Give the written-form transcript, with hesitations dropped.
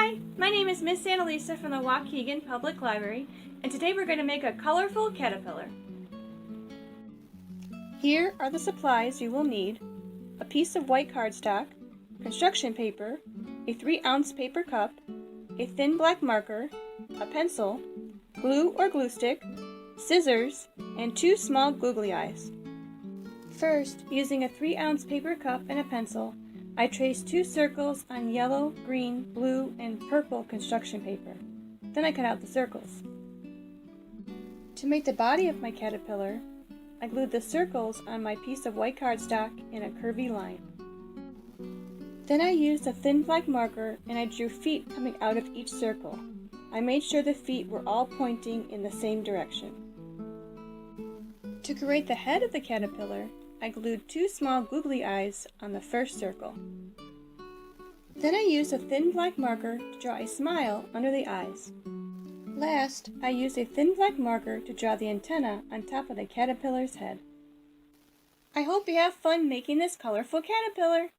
Hi, my name is Miss Annalisa from the Waukegan Public Library, and today we're going to make a colorful caterpillar. Here are the supplies you will need: a piece of white cardstock, construction paper, a 3-ounce paper cup, a thin black marker, a pencil, glue or glue stick, scissors, and 2 small googly eyes. First, using a 3-ounce paper cup and a pencil, I traced 2 circles on yellow, green, blue, and purple construction paper. Then I cut out the circles. To make the body of my caterpillar, I glued the circles on my piece of white cardstock in a curvy line. Then I used a thin black marker and I drew feet coming out of each circle. I made sure the feet were all pointing in the same direction. To create the head of the caterpillar, I glued 2 small googly eyes on the first circle. Then I used a thin black marker to draw a smile under the eyes. Last, I used a thin black marker to draw the antenna on top of the caterpillar's head. I hope you have fun making this colorful caterpillar!